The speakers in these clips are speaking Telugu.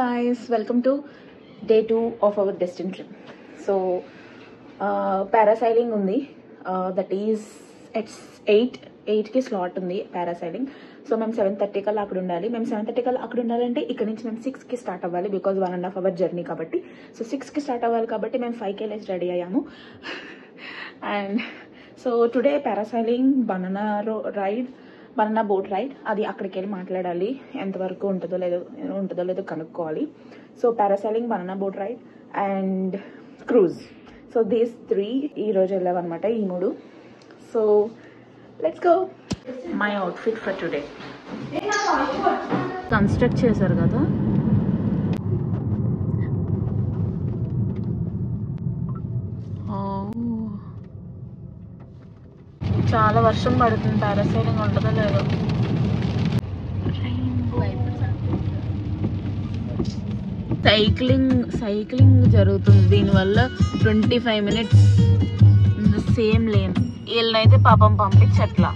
guys, welcome to day 2 of our destined trip. So parasailing undi, that is it's 8 ki slot undi parasailing. So మేము 7:30 కల్లా అక్కడ ఉండాలి. మేము 7:30 కల్లా అక్కడ ఉండాలంటే ఇక్కడ నుంచి మేము 6 కి స్టార్ట్ అవ్వాలి, బికాజ్ 1.5 hour జర్నీ కాబట్టి. సో 6 కి స్టార్ట్ అవ్వాలి కాబట్టి మేము 5 కి లేచి రెడీ అయ్యాము. And so today parasailing banana boat ride, అది అక్కడికి వెళ్ళి మాట్లాడాలి, ఎంతవరకు ఉంటుందో లేదో కనుక్కోవాలి. So parasailing, banana boat ride and cruise. So these 3 ఈ రోజు వెళ్ళామన్నమాట, ఈ 3. So let's go. My outfit for today. Construct చేశారు కదా, చాలా వర్షం పడుతుంది. పారాసైలింగ్ ఉంటుందో లేదో. సైక్లింగ్ జరుగుతుంది, దీనివల్ల 25 minutes సేమ్ లేన్. వీళ్ళనైతే పాపం పంపించట్లా.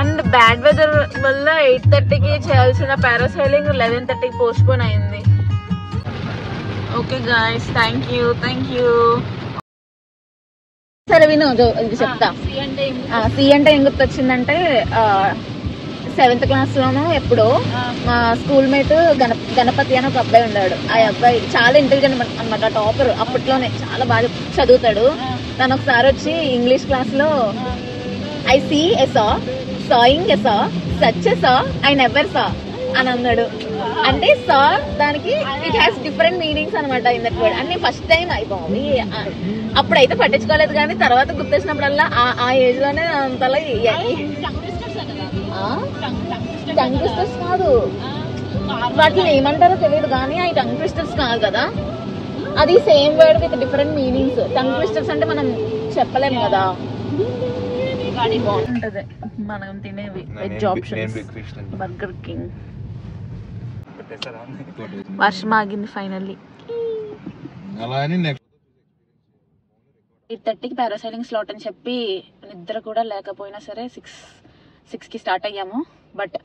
అండ్ బ్యాడ్ వెదర్ వల్ల 8:30కి చేయాల్సిన పారాసైలింగ్ 11:30కి పోస్ట్ పోన్ అయింది. Okay guys, thank you. సరే విను, ఇది చెప్తా. సి అంటే ఏం గుర్తొచ్చిందంటే, 7th class లోనూ ఎప్పుడో మా స్కూల్ మేట్ గణపతి అని ఒక అబ్బాయి ఉన్నాడు. ఆ అబ్బాయి చాలా ఇంటెలిజెంట్ అనమాట, టాపర్. అప్పట్లోనే చాలా బాగా చదువుతాడు. తను ఒకసారి వచ్చి ఇంగ్లీష్ క్లాస్ లో I see a saw, sawing a saw, such a saw I never saw అని అన్నాడు. అంటే సా దానికి ఇట్ హ్యాస్ డిఫరెంట్ మీనింగ్స్ అనమాట ఇన్ దట్ వర్డ్. అని ఫస్ట్ టైం అయిపోయి అప్పుడైతే పట్టించుకోలేదు, కానీ తర్వాత గుర్తొచ్చినప్పుడల్లా ఆ ఏజ్ లోనే అంతలా టంగ్ ట్విస్టర్స్ కాదు, వాటిని ఏమంటారో తెలియదు, కానీ అవి టంగ్ ట్విస్టర్స్ కాదు కదా. అది same word with different meanings. Tongue twisters అంటే మనం చెప్పలేము కదా. బాగుంటది మనం తినేవి వెజ్ ఆప్షన్స్. Burger king. వర్షం ఆగింది ఫైనల్లీ. 8:30కి పారాసైలింగ్ స్లాట్ అని చెప్పి నిద్ర కూడా లేకపోయినా సరే 6కి స్టార్ట్ అయ్యాము. బట్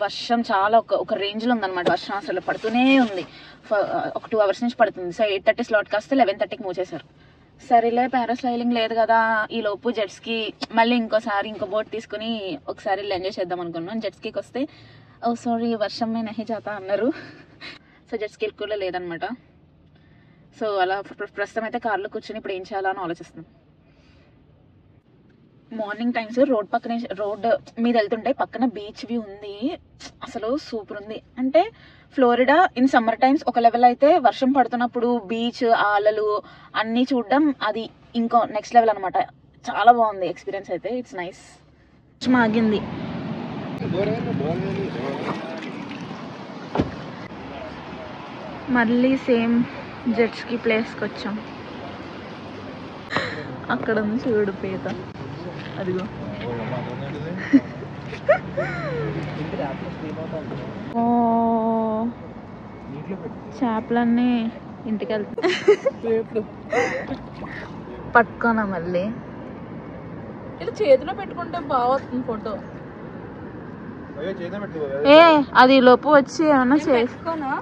వర్షం చాలా ఒక రేంజ్ లో ఉందన్నమాట. వర్షం అసలు పడుతూనే ఉంది, ఒక 2 hours నుంచి పడుతుంది. సో 8:30 స్లాట్ కాస్తే 11:30కి మూవ్ చేశారు. సరేలే, పారాసైలింగ్ లేదు కదా, ఈ లోపు జెట్స్కి మళ్ళీ ఇంకో బోట్ తీసుకుని ఒకసారి ఎంజాయ్ చేద్దాం అనుకున్నాం. జెట్స్కీకి వస్తే ఓ సారీ వర్షం మే నహీ జాతా అన్నారు. సో జెట్స్కీ కూడా లేదనమాట. సో అలా ప్రస్తుతం అయితే కార్లో కూర్చొని ఇప్పుడు ఏం చేయాలా అని ఆలోచిస్తున్నాం. మార్నింగ్ టైమ్స్ రోడ్ మీద వెళ్తుంటే పక్కన బీచ్ వ్యూ ఉంది, అసలు సూపర్ ఉంది. అంటే ఫ్లోరిడా ఇన్ సమ్మర్ టైమ్స్ ఒక లెవెల్ అయితే, వర్షం పడుతున్నప్పుడు బీచ్ అలలు అన్నీ చూడడం అది ఇంకో నెక్స్ట్ లెవెల్ అనమాట. చాలా బాగుంది ఎక్స్పీరియన్స్ అయితే. It's nice. ఆగింది. మళ్ళీ సేమ్ జెట్స్కి ప్లేస్కి వచ్చాం. అక్కడ ఉంది చూడు పీత, అదిగో. చేపలన్నీ ఇంటికి వెళ్తా పట్టుకోనా మళ్ళీ. ఇలా చేతిలో పెట్టుకుంటే బాగుంది ఫోటో. అది లోపు వచ్చి ఏమన్నా చేసుకోనా,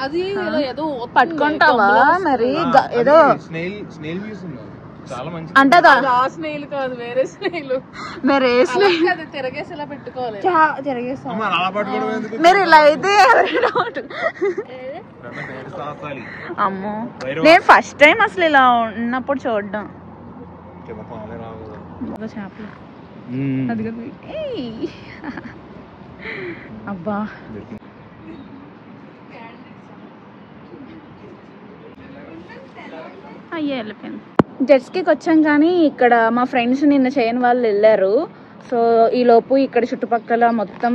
అది ఏదో పట్టుకుంటావా మరి? ఏదో అంటే స్నేహిల్ కాదు, వేరే స్నేహిల్. తిరగేసేలా పెట్టుకోవాలి. మీరు ఇలా అయితే అమ్మో, నేను ఫస్ట్ టైం అసలు ఇలా ఉన్నప్పుడు చూడడం. చేపలు అబ్బా. అయ్యే వెళ్ళిపోయింది. జెట్స్కి వచ్చాం, కానీ ఇక్కడ మా ఫ్రెండ్స్ నిన్న చేయని వాళ్ళు వెళ్ళారు. సో ఈలోపు ఇక్కడ చుట్టుపక్కల మొత్తం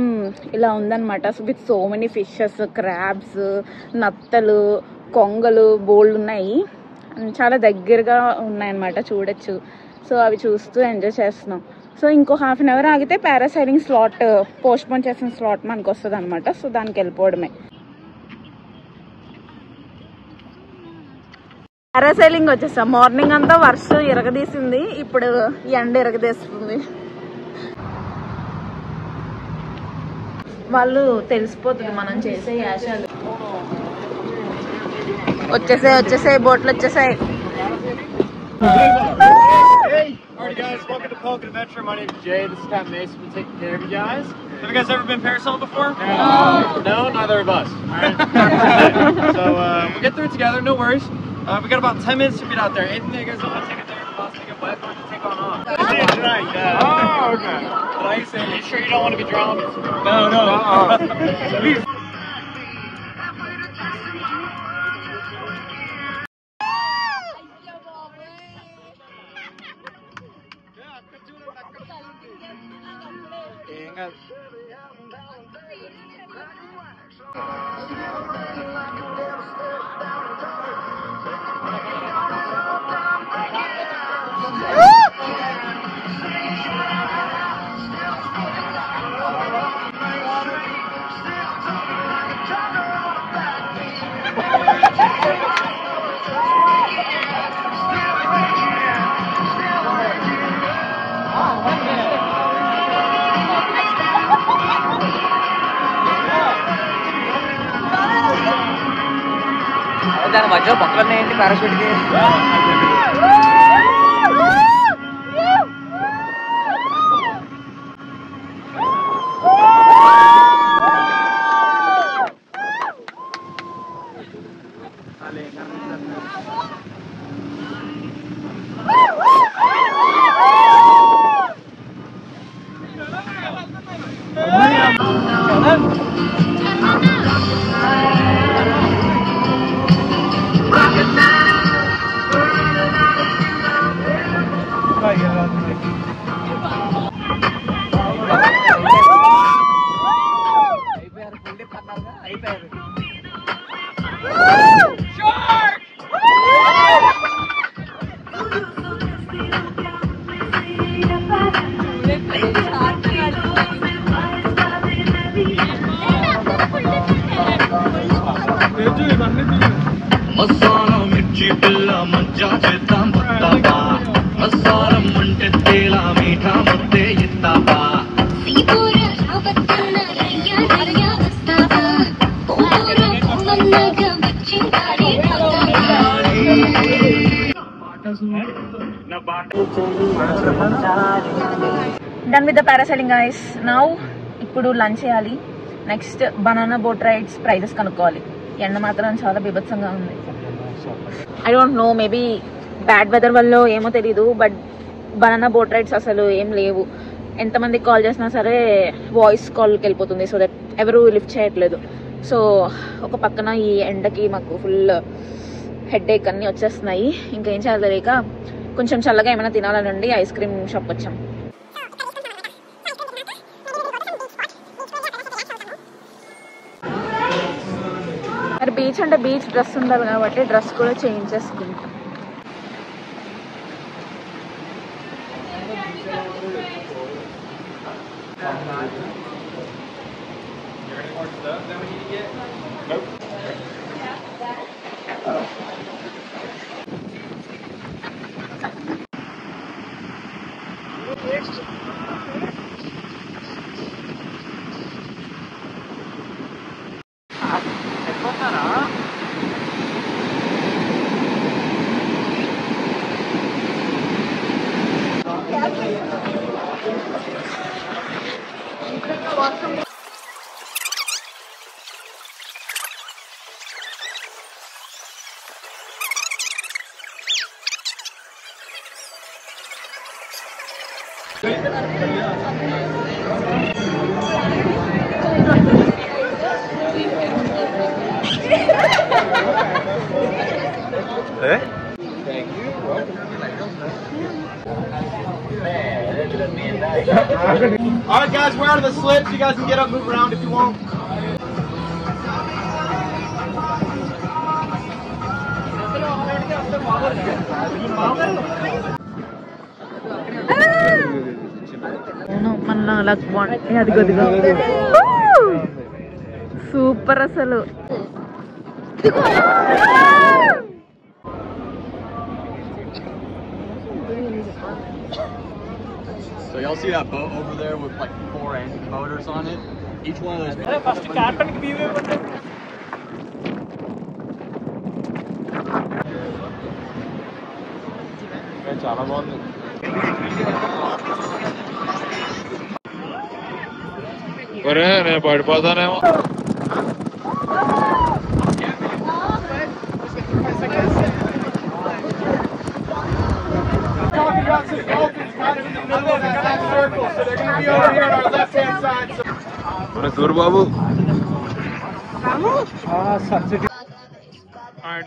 ఇలా ఉందన్నమాట. With so many fishes, crabs, నత్తలు, కొంగలు బోల్డ్ ఉన్నాయి. చాలా దగ్గరగా ఉన్నాయన్నమాట, చూడొచ్చు. సో అవి చూస్తూ ఎంజాయ్ చేస్తున్నాం. సో ఇంకో హాఫ్ అన్ అవర్ ఆగితే పారాసైలింగ్ స్లాట్, పోస్ట్ పోన్ చేసిన స్లాట్ మనకు వస్తుంది అనమాట. సో దానికి వెళ్ళిపోవడమే. పారాసైలింగ్ వచ్చేసాం. మార్నింగ్ అంతా వర్షం ఇరగదీసింది, ఇప్పుడు ఎండ ఇరగదీస్తుంది. వాళ్ళు తెలిసిపోతుంది మనం చేసే యాషాలు. వచ్చేసాయి బోట్లు వచ్చేసాయి. Alright guys, welcome to Pelican Adventure. My name is Jay. This is Captain Mason. We're taking care of you guys. Have you guys ever been parasailing before? No. No? Neither of us. Alright. So we'll get through it together, no worries. We got about 10 minutes to get out there. Anything you guys don't want to take it there, possibly get wet, or take on off. Tonight. Oh, okay. Nice. Are you sure you don't want to be drowned? No. Please. దాని మధ్యలో పక్కన ఉన్నాయండి పారాషూట్కి. మసాలా మిర్చి పిల్ల మజ్జా చేద్దాం వస్తావా, మసాలం అంటే తేలా మీఠా ముద్దే ఇస్తావా. Done with the parasailing guys. Now ఇప్పుడు లంచ్ చేయాలి. Next banana boat rides prices కనుక్కోవాలి. ఎండ మాత్రం చాలా బీభత్సంగా ఉంది. I don't know, maybe bad weather వల్ల ఏమో తెలీదు, బట్ బనానా బోట్ రైడ్స్ అసలు ఏం లేవు. ఎంతమందికి కాల్ చేసినా సరే వాయిస్ కాల్కి వెళ్ళిపోతుంది. సో దట్ ఎవరు లిఫ్ట్ చేయట్లేదు. సో ఒక పక్కన ఈ ఎండకి మాకు ఫుల్ హెడేక్ అన్నీ వచ్చేస్తున్నాయి. ఇంకా ఏం చేయలేక కొంచెం చల్లగా ఏమైనా తినాలనండి ఐస్ క్రీమ్ షాప్ వచ్చాం. మరి బీచ్ అంటే బీచ్ డ్రెస్ ఉండాలి కాబట్టి డ్రెస్ కూడా చేంజ్ చేసుకుంటాం. Alright guys, we're out of the slips. You guys can get up, move around if you want. మన అదిగో సూపర్ అసలు. So y'all see that boat over there with like 4 engine motors on it? Each one of those. First captain ki view చాలా బాగుంది. ఒరే నేను పడిపోతానేమో. చూడు బాబు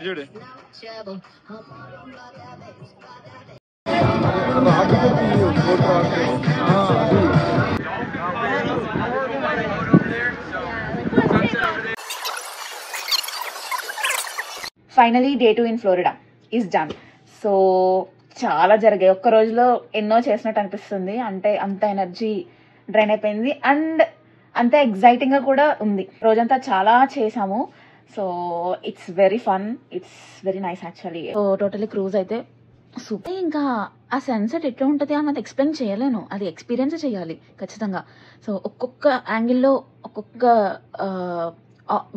చూడు finally day 2 in Florida is done. So చాలా జరిగాయి ఒక్క రోజులో, ఎన్నో చేసినట్టు అనిపిస్తుంది. అంటే అంత ఎనర్జీ డ్రైన్ అయిపోయింది అండ్ అంత ఎగ్జైటింగ్గా కూడా ఉంది. రోజంతా చాలా చేసాము. So it's very fun, it's very nice actually. So totally cruise అయితే సూపర్. ఇంకా ఆ సన్సెట్ ఎట్లా ఉంటుంది అన్నది ఎక్స్ప్లెయిన్ చేయలేను, అది ఎక్స్పీరియన్స్ చేయాలి ఖచ్చితంగా. సో ఒక్కొక్క యాంగిల్లో ఒక్కొక్క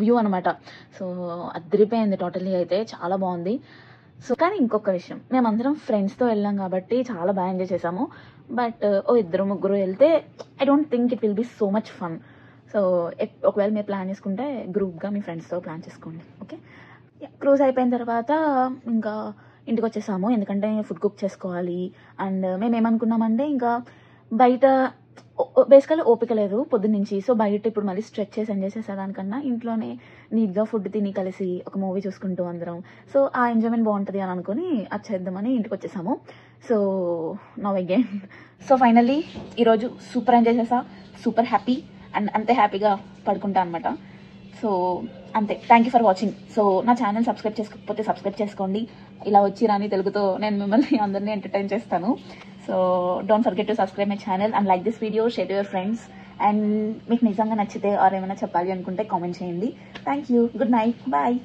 వ్యూ అనమాట. సో అదిరిపోయింది టోటలీ, అయితే చాలా బాగుంది. సో కానీ ఇంకొక విషయం, మేమందరం ఫ్రెండ్స్తో వెళ్ళాం కాబట్టి చాలా బాగా ఎంజాయ్ చేసాము. బట్ ఇద్దరు ముగ్గురు వెళ్తే I don't think it will be so much fun. So ఒకవేళ మీరు ప్లాన్ చేసుకుంటే గ్రూప్గా మీ ఫ్రెండ్స్తో ప్లాన్ చేసుకోండి. ఓకే, క్రూజ్ అయిపోయిన తర్వాత ఇంకా ఇంటికి వచ్చేసాము, ఎందుకంటే ఫుడ్ కుక్ చేసుకోవాలి. అండ్ మేము ఏమనుకున్నామంటే ఇంకా బయట బేసికల్లీ ఓపిక లేదు పొద్దున్నుంచి. సో బయట ఇప్పుడు మళ్ళీ స్ట్రెచ్ చేసి ఎంజాయ్ చేసేదానికన్నా ఇంట్లోనే నీట్గా ఫుడ్ తిని కలిసి ఒక మూవీ చూసుకుంటూ అందరం, సో ఆ ఎంజాయ్మెంట్ బాగుంటుంది అని అనుకుని అది చేద్దామని ఇంటికి వచ్చేసాము. So now again. So finally ఈరోజు సూపర్ ఎంజాయ్ చేసా, సూపర్ హ్యాపీ అండ్ అంతే హ్యాపీగా పడుకుంటా అనమాట. సో అంతే, thank you for watching. So నా ఛానల్ సబ్స్క్రైబ్ చేసుకోకపోతే సబ్స్క్రైబ్ చేసుకోండి. ఇలా వచ్చి రాని తెలుగుతో నేను మిమ్మల్ని అందరినీ ఎంటర్టైన్ చేస్తాను. So don't forget to subscribe my channel and like this video, share to your friends. And మీకు నిజంగా నచ్చితే ఆర్ ఏమైనా చెప్పాలి అనుకుంటే కామెంట్ చేయండి. Thank you, good night, bye.